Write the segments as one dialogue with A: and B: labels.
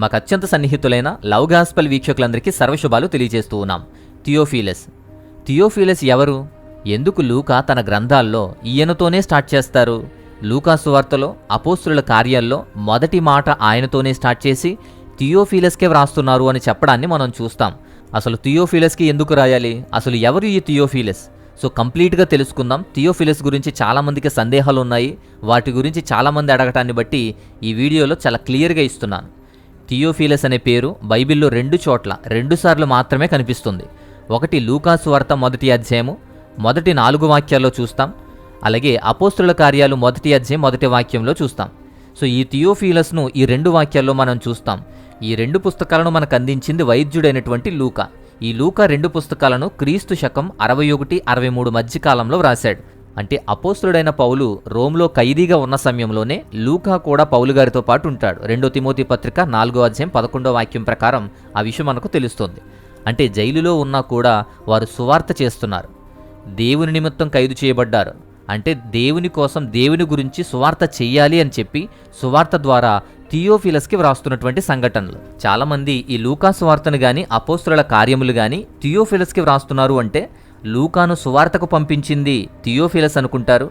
A: మాకు అత్యంత సన్నిహితులైన love gospel వీక్షకులందరికీ సర్వశుభాలు తెలియజేస్తూ ఉన్నాం. థియోఫిలస్ ఎవరు? ఎందుకు లూకా తన గ్రంథాల్లో ఈయనతోనే స్టార్ట్ చేస్తారు? లూకా సువార్తలో, అపోస్తుల కార్యాల్లో మొదటి మాట ఆయనతోనే స్టార్ట్ చేసి థియోఫిలస్కే వ్రాస్తున్నారు అని చెప్పడాన్ని మనం చూస్తాం. అసలు థియోఫిలస్కి ఎందుకు రాయాలి? అసలు ఎవరు ఈ థియోఫిలస్? సో కంప్లీట్గా తెలుసుకుందాం. థియోఫిలస్ గురించి చాలామందికి సందేహాలు ఉన్నాయి. వాటి గురించి చాలామంది అడగటాన్ని బట్టి ఈ వీడియోలో చాలా క్లియర్గా ఇస్తున్నాను. థియోఫిలస్ అనే పేరు బైబిల్లో 2 చోట్ల 2 సార్లు మాత్రమే కనిపిస్తుంది. ఒకటి లూకా సువార్త 1వ అధ్యాయము మొదటి 4 వాక్యాల్లో చూస్తాం. అలాగే అపోస్తుల కార్యాలు 1వ అధ్యాయం 1వ వాక్యంలో చూస్తాం. సో ఈ థియోఫిలస్ను ఈ 2 వాక్యాల్లో మనం చూస్తాం. ఈ 2 పుస్తకాలను మనకు అందించింది వైద్యుడైనటువంటి లూకా. ఈ లూకా 2 పుస్తకాలను క్రీస్తు శకం 61-63 మధ్యకాలంలో వ్రాశాడు. అంటే అపోస్తులుడైన పౌలు రోమ్లో ఖైదీగా ఉన్న సమయంలోనే లూకా కూడా పౌలు గారితో పాటు ఉంటాడు. 2 తిమోతి పత్రిక 4వ అధ్యాయం 11వ వాక్యం ప్రకారం ఆ విషయం మనకు తెలుస్తుంది. అంటే జైలులో ఉన్నా కూడా వారు సువార్త చేస్తున్నారు. దేవుని నిమిత్తం ఖైదు చేయబడ్డారు. అంటే దేవుని కోసం, దేవుని గురించి సువార్త చెయ్యాలి అని చెప్పి సువార్త ద్వారా థియోఫిలస్కి వ్రాస్తున్నటువంటి సంఘటనలు. చాలామంది ఈ లూకా సువార్తను కానీ, అపోస్తుల కార్యములు కానీ థియోఫిలస్కి వ్రాస్తున్నారు అంటే లూకాను సువార్తకు పంపించింది థియోఫిలస్ అనుకుంటారు.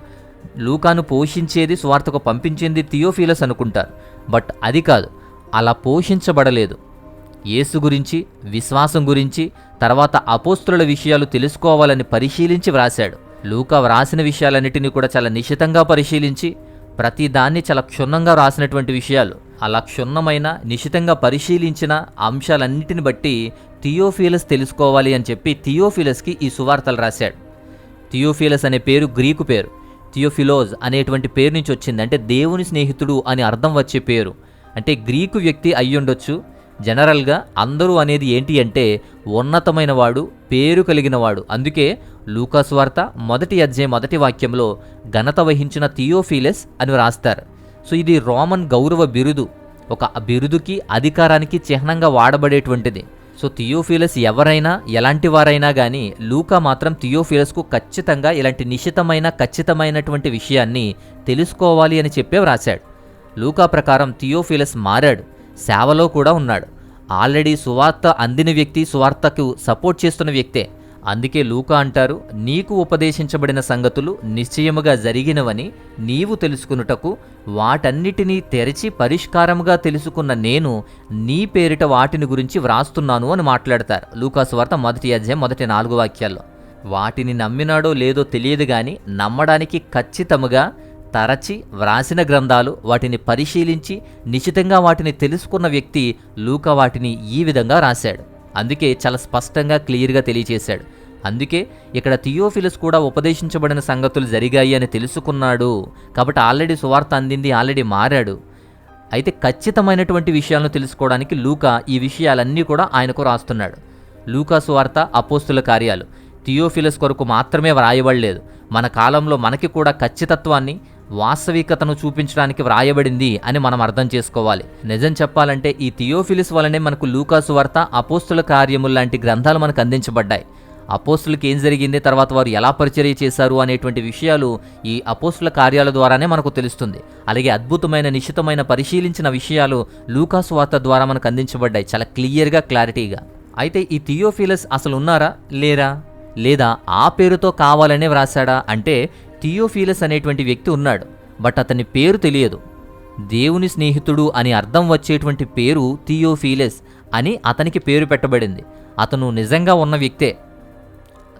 A: లూకాను పోషించేది, సువార్తకు పంపించింది థియోఫిలస్ అనుకుంటారు. బట్ అది కాదు, అలా పోషించబడలేదు. యేసు గురించి, విశ్వాసం గురించి, తర్వాత అపోస్తుల విషయాలు తెలుసుకోవాలని పరిశీలించి వ్రాశాడు. లూకా వ్రాసిన విషయాలన్నిటినీ కూడా చాలా నిశితంగా పరిశీలించి ప్రతి దాన్ని చాలా క్షుణ్ణంగా వ్రాసినటువంటి విషయాలు. అలా క్షుణ్ణమైన, నిశితంగా పరిశీలించిన అంశాలన్నిటిని బట్టి థియోఫిలస్ తెలుసుకోవాలి అని చెప్పి థియోఫిలస్కి ఈ సువార్తలు రాశాడు. థియోఫిలస్ అనే పేరు గ్రీకు పేరు. థియోఫిలోస్ అనేటువంటి పేరు నుంచి వచ్చింది. అంటే దేవుని స్నేహితుడు అని అర్థం వచ్చే పేరు. అంటే గ్రీకు వ్యక్తి అయ్యుండొచ్చు. జనరల్గా అందరూ అనేది ఏంటి అంటే ఉన్నతమైన వాడు, పేరు కలిగిన వాడు. అందుకే లూకా సువార్త 1వ అధ్యాయం 1వ వాక్యంలో ఘనత వహించిన థియోఫిలస్ అని రాస్తారు. సో ఇది రోమన్ గౌరవ బిరుదు. ఒక బిరుదుకి, అధికారానికి చిహ్నంగా వాడబడేటువంటిది. సో థియోఫిలస్ ఎవరైనా, ఎలాంటి వారైనా కానీ లూకా మాత్రం థియోఫిలస్కు ఖచ్చితంగా ఇలాంటి నిశితమైన, ఖచ్చితమైనటువంటి విషయాన్ని తెలుసుకోవాలి అని చెప్పే వ్రాశాడు. లూకా ప్రకారం థియోఫిలస్ మారాడు, సేవలో కూడా ఉన్నాడు. ఆల్రెడీ సువార్త అందిన వ్యక్తి, సువార్తకు సపోర్ట్ చేస్తున్న వ్యక్తే. అందుకే లూకా అంటారు, నీకు ఉపదేశించబడిన సంగతులు నిశ్చయముగా జరిగినవని నీవు తెలుసుకున్నటకు వాటన్నిటినీ తెరచి పరిష్కారముగా తెలుసుకున్న నేను నీ పేరిట వాటిని గురించి వ్రాస్తున్నాను అని మాట్లాడతారు. లూకా సువార్త 1వ అధ్యాయం 4 వాక్యాల్లో. వాటిని నమ్మినాడో లేదో తెలియదు కానీ నమ్మడానికి ఖచ్చితముగా తరచి వ్రాసిన గ్రంథాలు, వాటిని పరిశీలించి నిశితంగా వాటిని తెలుసుకున్న వ్యక్తి లూకా వాటిని ఈ విధంగా రాశాడు. అందుకే చాలా స్పష్టంగా, క్లియర్గా తెలియచేశాడు. అందుకే ఇక్కడ థియోఫిలస్ కూడా ఉపదేశించబడిన సంగతులు జరిగాయి అని తెలుసుకున్నాడు. కాబట్టి ఆల్రెడీ సువార్త అందింది, ఆల్రెడీ మారాడు. అయితే ఖచ్చితమైనటువంటి విషయాలను తెలుసుకోవడానికి లూకా ఈ విషయాలన్నీ కూడా ఆయనకు రాస్తున్నాడు. లూకా సువార్త, అపోస్తుల కార్యాలు థియోఫిలస్ కొరకు మాత్రమే వ్రాయబడలేదు. మన కాలంలో మనకి కూడా ఖచ్చితత్వాన్ని, వాస్తవికతను చూపించడానికి వ్రాయబడింది అని మనం అర్థం చేసుకోవాలి. నిజం చెప్పాలంటే ఈ థియోఫిలస్ వలనే మనకు లూకా సువార్త, అపోస్తుల కార్యములు లాంటి గ్రంథాలు మనకు అందించబడ్డాయి. అపోస్తులకు ఏం జరిగింది, తర్వాత వారు ఎలా పరిచర్య చేశారు అనేటువంటి విషయాలు ఈ అపోస్తుల కార్యాల ద్వారానే మనకు తెలుస్తుంది. అలాగే అద్భుతమైన, నిశితమైన, పరిశీలించిన విషయాలు లూకా సువార్త ద్వారా మనకు అందించబడ్డాయి, చాలా క్లియర్గా, క్లారిటీగా. అయితే ఈ థియోఫిలస్ అసలు ఉన్నారా, లేరా, లేదా ఆ పేరుతో కావాలనే వ్రాసాడా అంటే థియోఫిలస్ అనేటువంటి వ్యక్తి ఉన్నాడు. బట్ అతని పేరు తెలియదు. దేవుని స్నేహితుడు అని అర్థం వచ్చేటువంటి పేరు థియోఫిలస్ అని అతనికి పేరు పెట్టబడింది. అతను నిజంగా ఉన్న వ్యక్తే.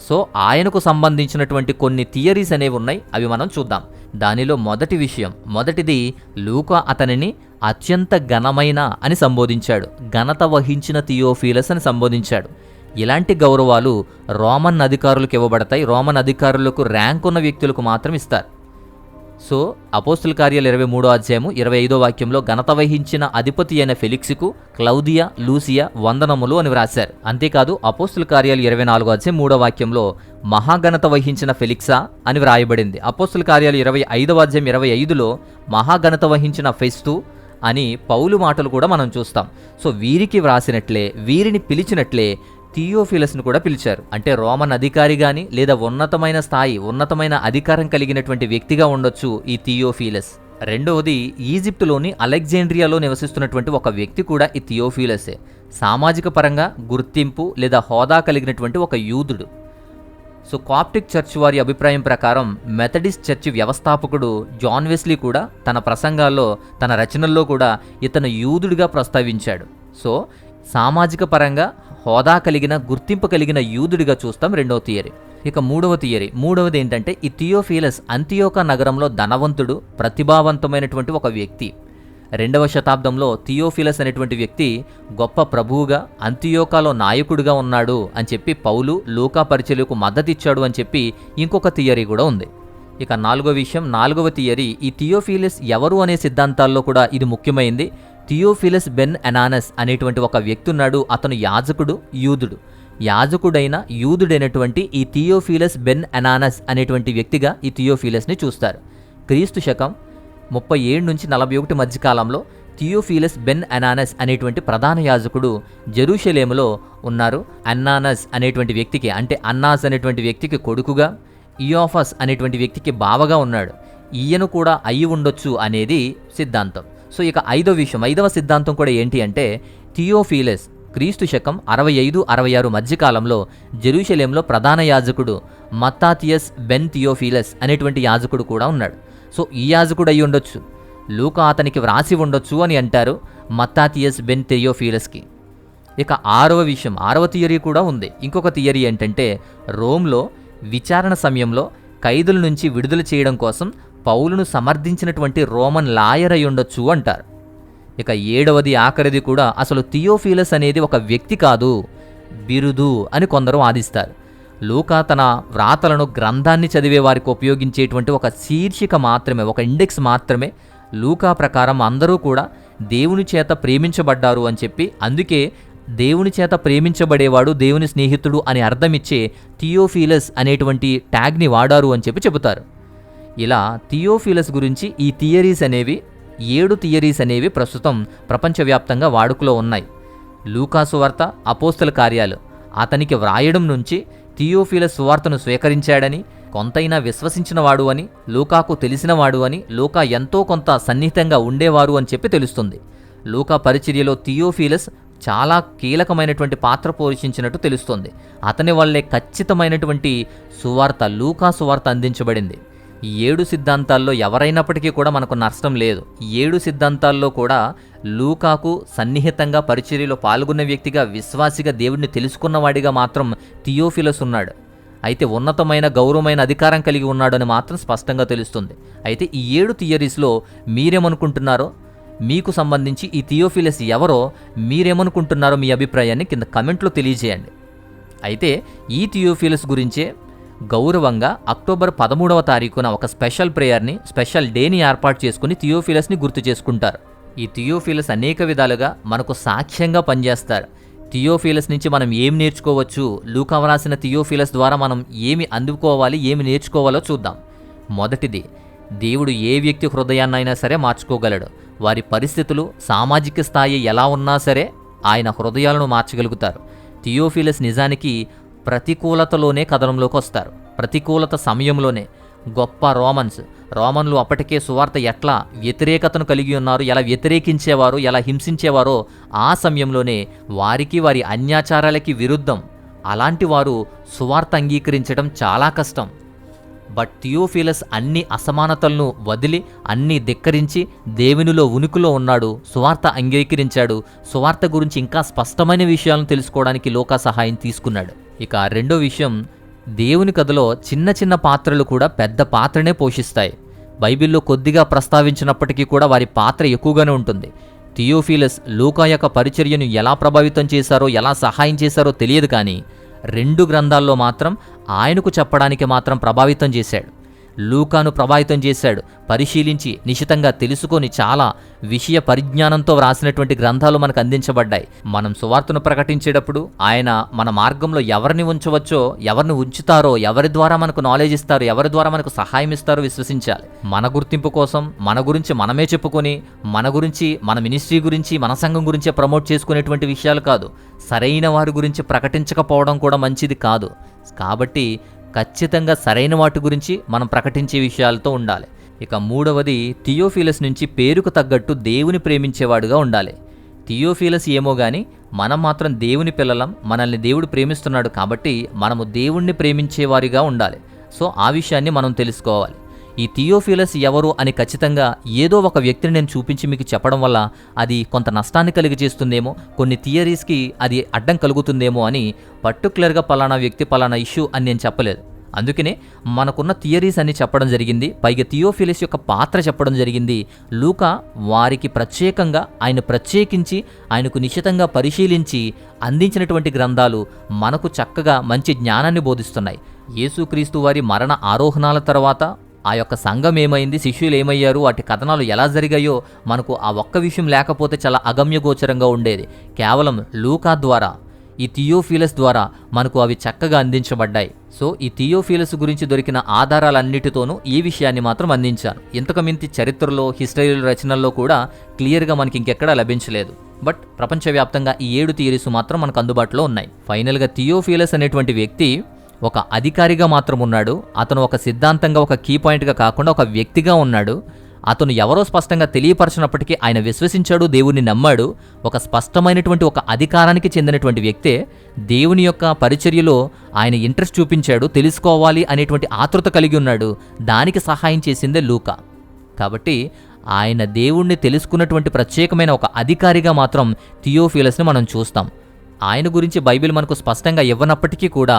A: సో ఆయనకు సంబంధించినటువంటి కొన్ని థియరీస్ అనేవి ఉన్నాయి. అవి మనం చూద్దాం. దానిలో మొదటిది లూకా అతనిని అత్యంత ఘనమైన అని సంబోధించాడు. ఘనత వహించిన థియోఫిలస్ అని సంబోధించాడు. ఇలాంటి గౌరవాలు రోమన్ అధికారులకు ఇవ్వబడతాయి. రోమన్ అధికారులకు ర్యాంక్ ఉన్న వ్యక్తులకు మాత్రం ఇస్తారు. సో అపోస్తుల కార్యాలు 23వ అధ్యాయము 25వ వాక్యంలో ఘనత వహించిన అధిపతి అయిన ఫెలిక్స్కు క్లౌదియా, లూసియా వందనములు అని వ్రాశారు. అంతేకాదు అపోస్తుల కార్యాలు 24వ అధ్యాయం 3వ వాక్యంలో మహాఘనత వహించిన ఫెలిక్సా అని వ్రాయబడింది. అపోస్తుల కార్యాలు 25వ అధ్యాయం 25లో మహాఘనత వహించిన ఫెస్తు అని పౌలు మాటలు కూడా మనం చూస్తాం. సో వీరికి వ్రాసినట్లే, వీరిని పిలిచినట్లే థియోఫిలస్ను కూడా పిలిచారు. అంటే రోమన్ అధికారి కానీ, లేదా ఉన్నతమైన స్థాయి, ఉన్నతమైన అధికారం కలిగినటువంటి వ్యక్తిగా ఉండొచ్చు ఈ థియోఫిలస్. రెండవది, ఈజిప్టులోని అలెగ్జాండ్రియాలో నివసిస్తున్నటువంటి ఒక వ్యక్తి కూడా ఈ థియోఫిలసే. సామాజిక పరంగా గుర్తింపు లేదా హోదా కలిగినటువంటి ఒక యూదుడు. సో కాప్టిక్ చర్చ్ వారి అభిప్రాయం ప్రకారం మెథడిస్ట్ చర్చ్ వ్యవస్థాపకుడు జాన్ వెస్లీ కూడా తన ప్రసంగాల్లో, తన రచనల్లో కూడా ఇతను యూదుడిగా ప్రస్తావించాడు. సో సామాజిక పరంగా హోదా కలిగిన, గుర్తింపు కలిగిన యూదుడిగా చూస్తాం రెండవ థియరీ. ఇక మూడవది ఏంటంటే, ఈ థియోఫిలస్ అంతియోకా నగరంలో ధనవంతుడు, ప్రతిభావంతమైనటువంటి ఒక వ్యక్తి. 2వ శతాబ్దంలో థియోఫిలస్ అనేటువంటి వ్యక్తి గొప్ప ప్రభువుగా, అంతియోకాలో నాయకుడిగా ఉన్నాడు అని చెప్పి పౌలు, లూకా పరిచర్యలకు మద్దతిచ్చాడు అని చెప్పి ఇంకొక థియరీ కూడా ఉంది. ఇక నాలుగవ థియరీ, ఈ థియోఫిలస్ ఎవరు అనే సిద్ధాంతాల్లో కూడా ఇది ముఖ్యమైంది. థియోఫిలస్ బెన్ అనానస్ అనేటువంటి ఒక వ్యక్తి ఉన్నాడు. అతను యాజకుడు, యూదుడు. యాజకుడైన యూదుడైనటువంటి ఈ థియోఫిలస్ బెన్ అనానస్ అనేటువంటి వ్యక్తిగా ఈ థియోఫిలస్ని చూస్తారు. క్రీస్తు శకం 37 నుంచి 41 మధ్యకాలంలో థియోఫిలస్ బెన్ అనానస్ అనేటువంటి ప్రధాన యాజకుడు జెరూషలేములో ఉన్నారు. అన్నానస్ అనేటువంటి వ్యక్తికి, అంటే అన్నాస్ అనేటువంటి వ్యక్తికి కొడుకుగా, ఇయోఫస్ అనేటువంటి వ్యక్తికి బావగా ఉన్నాడు. ఈయన కూడా అయి ఉండొచ్చు అనేది సిద్ధాంతం. సో ఇక ఐదవ సిద్ధాంతం కూడా ఏంటి అంటే, థియోఫిలస్ క్రీస్తు శకం 65-66 మధ్యకాలంలో జెరూషలేంలో ప్రధాన యాజకుడు మత్తాథియస్ బెన్ థియోఫిలస్ అనేటువంటి యాజకుడు కూడా ఉన్నాడు. సో ఈ యాజకుడు అయి ఉండొచ్చు, లూకా అతనికి వ్రాసి ఉండొచ్చు అని అంటారు మత్తాథియస్ బెన్ థియోఫిలస్కి. ఇక ఆరవ థియరీ కూడా ఉంది. ఇంకొక థియరీ ఏంటంటే, రోమ్లో విచారణ సమయంలో ఖైదుల నుంచి విడుదల చేయడం కోసం పౌలును సమర్థించినటువంటి రోమన్ లాయర్ అయి ఉండొచ్చు అంటారు. ఇక ఆఖరిది కూడా, అసలు థియోఫిలస్ అనేది ఒక వ్యక్తి కాదు, బిరుదు అని కొందరు వాదిస్తారు. లూకా తన వ్రాతలను గ్రంథాన్ని చదివే వారికి ఉపయోగించేటువంటి ఒక శీర్షిక మాత్రమే, ఒక ఇండెక్స్ మాత్రమే. లూకా ప్రకారం అందరూ కూడా దేవుని చేత ప్రేమించబడ్డారు అని చెప్పి, అందుకే దేవుని చేత ప్రేమించబడేవాడు దేవుని స్నేహితుడు అని అర్థమిచ్చే థియోఫిలస్ అనేటువంటి ట్యాగ్ని వాడారు అని చెప్పి చెబుతారు. ఇలా థియోఫిలస్ గురించి ఈ 7 థియరీస్ అనేవి ప్రస్తుతం ప్రపంచవ్యాప్తంగా వాడుకలో ఉన్నాయి. లూకా సువార్త, అపోస్తల కార్యాలు అతనికి వ్రాయడం నుంచి థియోఫిలస్ సువార్తను స్వీకరించాడని, కొంతైనా విశ్వసించినవాడు అని, లూకాకు తెలిసినవాడు అని, లూకా ఎంతో కొంత సన్నిహితంగా ఉండేవారు అని చెప్పి తెలుస్తుంది. లూకా పరిచర్యలో థియోఫిలస్ చాలా కీలకమైనటువంటి పాత్ర పోషించినట్టు తెలుస్తుంది. అతని వల్లే ఖచ్చితమైనటువంటి సువార్త, లూకా సువార్త అందించబడింది. ఈ 7 సిద్ధాంతాల్లో ఎవరైనప్పటికీ కూడా మనకు నష్టం లేదు. ఈ 7 సిద్ధాంతాల్లో కూడా లూకాకు సన్నిహితంగా పరిచర్యలో పాల్గొన్న వ్యక్తిగా, విశ్వాసిగా, దేవుడిని తెలుసుకున్నవాడిగా మాత్రం థియోఫిలస్ ఉన్నాడు. అయితే ఉన్నతమైన, గౌరవమైన అధికారం కలిగి ఉన్నాడని మాత్రం స్పష్టంగా తెలుస్తుంది. అయితే ఈ 7 థియరీస్లో మీరేమనుకుంటున్నారో, మీకు సంబంధించి ఈ థియోఫిలస్ ఎవరో మీరేమనుకుంటున్నారో మీ అభిప్రాయాన్ని కింద కమెంట్లో తెలియజేయండి. అయితే ఈ థియోఫిలస్ గురించే గౌరవంగా అక్టోబర్ 13వ తారీఖున ఒక స్పెషల్ ప్రేయర్ని, స్పెషల్ డేని ఏర్పాటు చేసుకుని థియోఫిలస్ని గుర్తు చేసుకుంటారు. ఈ థియోఫిలస్ అనేక విధాలుగా మనకు సాక్ష్యంగా పనిచేస్తారు. థియోఫిలస్ నుంచి మనం ఏమి నేర్చుకోవచ్చు, లూకా వ్రాసిన థియోఫిలస్ ద్వారా మనం ఏమి అందుకోవాలి, ఏమి నేర్చుకోవాలో చూద్దాం. మొదటిది, దేవుడు ఏ వ్యక్తి హృదయాన్నైనా సరే మార్చుకోగలడు. వారి పరిస్థితులు, సామాజిక స్థాయి ఎలా ఉన్నా సరే ఆయన హృదయాలను మార్చగలుగుతారు. థియోఫిలస్ నిజానికి ప్రతికూలతలోనే కథనంలోకి వస్తారు. ప్రతికూలత సమయంలోనే గొప్ప రోమన్లు అప్పటికే సువార్త ఎట్లా వ్యతిరేకతను కలిగి ఉన్నారు, ఎలా వ్యతిరేకించేవారు, ఎలా హింసించేవారో ఆ సమయంలోనే వారికి, వారి అన్యాచారాలకి విరుద్ధం అలాంటి వారు సువార్త అంగీకరించడం చాలా కష్టం. బట్ థియోఫిలస్ అన్ని అసమానతలను వదిలి, అన్ని ధిక్కరించి దేవునిలో ఉనికిలో ఉన్నాడు, సువార్త అంగీకరించాడు. సువార్త గురించి ఇంకా స్పష్టమైన విషయాలను తెలుసుకోవడానికి లూకా సహాయం తీసుకున్నాడు. ఇక రెండో విషయం, దేవుని కథలో చిన్న చిన్న పాత్రలు కూడా పెద్ద పాత్రనే పోషిస్తాయి. బైబిల్లో కొద్దిగా ప్రస్తావించినప్పటికీ కూడా వారి పాత్ర ఎక్కువగానే ఉంటుంది. థియోఫిలస్ లూకా యొక్క పరిచర్యను ఎలా ప్రభావితం చేశారో, ఎలా సహాయం చేశారో తెలియదు, కానీ 2 గ్రంథాల్లో మాత్రం ఆయనకు చెప్పడానికి మాత్రం ప్రభావితం చేశాడు. లూకాను ప్రభావితం చేశాడు. పరిశీలించి నిశితంగా తెలుసుకొని చాలా విషయ పరిజ్ఞానంతో వ్రాసినటువంటి గ్రంథాలు మనకు అందించబడ్డాయి. మనం సువార్తను ప్రకటించేటప్పుడు ఆయన మన మార్గంలో ఎవరిని ఉంచవచ్చో, ఎవరిని ఉంచుతారో, ఎవరి ద్వారా మనకు నాలెడ్జ్ ఇస్తారో, ఎవరి ద్వారా మనకు సహాయం ఇస్తారో విశ్వసించాలి. మన గుర్తింపు కోసం మన గురించి మనమే చెప్పుకొని, మన గురించి, మన మినిస్ట్రీ గురించి, మన సంఘం గురించే ప్రమోట్ చేసుకునేటువంటి విషయాలు కాదు. సరైన వారి గురించి ప్రకటించకపోవడం కూడా మంచిది కాదు. కాబట్టి ఖచ్చితంగా సరైన వాటి గురించి మనం ప్రకటించే విషయాలతో ఉండాలి. ఇక మూడవది, థియోఫిలస్ నుంచి పేరుకు తగ్గట్టు దేవుని ప్రేమించేవాడుగా ఉండాలి. థియోఫిలస్ ఏమో గాని మనం మాత్రం దేవుని పిల్లలం, మనల్ని దేవుడు ప్రేమిస్తున్నాడు కాబట్టి మనము దేవుణ్ణి ప్రేమించేవారిగా ఉండాలి. సో ఆ విషయాన్ని మనం తెలుసుకోవాలి. ఈ థియోఫిలస్ ఎవరు అని ఖచ్చితంగా ఏదో ఒక వ్యక్తిని నేను చూపించి మీకు చెప్పడం వల్ల అది కొంత నష్టాన్ని కలిగి చేస్తుందేమో, కొన్ని థియరీస్కి అది అడ్డం కలుగుతుందేమో అని పర్టికులర్గా పలానా వ్యక్తి పలానా ఇష్యూ అని నేను చెప్పలేదు. అందుకనే మనకున్న థియరీస్ అన్ని చెప్పడం జరిగింది. పైగా థియోఫిలస్ యొక్క పాత్ర చెప్పడం జరిగింది. లూకా వారికి ప్రత్యేకంగా ఆయన ప్రత్యేకించి ఆయనకు నిశితంగా పరిశీలించి అందించినటువంటి గ్రంథాలు మనకు చక్కగా మంచి జ్ఞానాన్ని బోధిస్తున్నాయి. యేసుక్రీస్తు వారి మరణ ఆరోహణాల తర్వాత ఆ యొక్క సంఘం ఏమైంది, శిష్యులు ఏమయ్యారు, వాటి కథనాలు ఎలా జరిగాయో మనకు ఆ ఒక్క విషయం లేకపోతే చాలా అగమ్యగోచరంగా ఉండేది. కేవలం లూకా ద్వారా, ఈ థియోఫిలస్ ద్వారా మనకు అవి చక్కగా అందించబడ్డాయి. సో ఈ థియోఫిలస్ గురించి దొరికిన ఆధారాలన్నిటితోనూ ఈ విషయాన్ని మాత్రం అందించాను. ఇంతకుమించి చరిత్రలో, హిస్టరీ రచనల్లో కూడా క్లియర్గా మనకి ఇంకెక్కడా లభించలేదు. బట్ ప్రపంచవ్యాప్తంగా ఈ 7 థియరీస్ మాత్రం మనకు అందుబాటులో ఉన్నాయి. ఫైనల్గా థియోఫిలస్ అనేటువంటి వ్యక్తి ఒక అధికారిగా మాత్రం ఉన్నాడు. అతను ఒక సిద్ధాంతంగా, ఒక కీ పాయింట్గా కాకుండా ఒక వ్యక్తిగా ఉన్నాడు. అతను ఎవరో స్పష్టంగా తెలియపరచినప్పటికీ ఆయన విశ్వసించాడు, దేవుణ్ణి నమ్మాడు. ఒక స్పష్టమైనటువంటి ఒక అధికారానికి చెందినటువంటి వ్యక్తే. దేవుని యొక్క పరిచర్యలో ఆయన ఇంట్రెస్ట్ చూపించాడు, తెలుసుకోవాలి అనేటువంటి ఆతృత కలిగి ఉన్నాడు. దానికి సహాయం చేసిందే లూకా. కాబట్టి ఆయన దేవుణ్ణి తెలుసుకున్నటువంటి ప్రత్యేకమైన ఒక అధికారిగా మాత్రం థియోఫిలస్ని మనం చూస్తాం. ఆయన గురించి బైబిల్ మనకు స్పష్టంగా ఇవ్వనప్పటికీ కూడా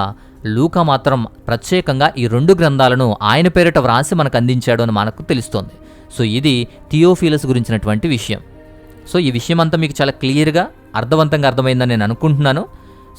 A: లూకా మాత్రం ప్రత్యేకంగా ఈ 2 గ్రంథాలను ఆయన పేరిట వ్రాసి మనకు అందించాడు అని మనకు తెలుస్తోంది. సో ఇది థియోఫిలస్ గురించినటువంటి విషయం. సో ఈ విషయం అంతా మీకు చాలా క్లియర్గా అర్థవంతంగా అర్థమైందని నేను అనుకుంటున్నాను.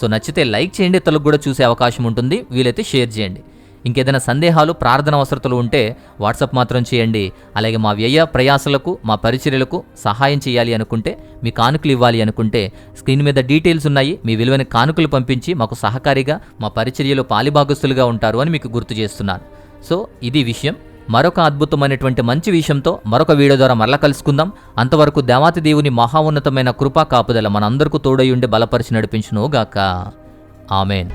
A: సో నచ్చితే లైక్ చేయండి, ఇతరులకు కూడా చూసే అవకాశం ఉంటుంది. వీలైతే షేర్ చేయండి. ఇంకేదైనా సందేహాలు, ప్రార్థన అవసరతలు ఉంటే వాట్సాప్ మాత్రం చేయండి. అలాగే మా వ్యయ ప్రయాసలకు, మా పరిచర్యలకు సహాయం చేయాలి అనుకుంటే, మీ కానుకలు ఇవ్వాలి అనుకుంటే స్క్రీన్ మీద డీటెయిల్స్ ఉన్నాయి. మీ విలువైన కానుకలు పంపించి మాకు సహకారిగా, మా పరిచర్యలో పాలిభాగస్తులుగా ఉంటారు అని మీకు గుర్తు చేస్తున్నాను. సో ఇది విషయం. మరొక అద్భుతమైనటువంటి మంచి విషయంతో మరొక వీడియో ద్వారా మరలా కలుసుకుందాం. అంతవరకు దేవాతి దేవుని మహా ఉన్నతమైన కృపా కాపుదల మనందరికీ తోడై ఉండి బలపరిచి నడిపించును గాక. ఆమెన్.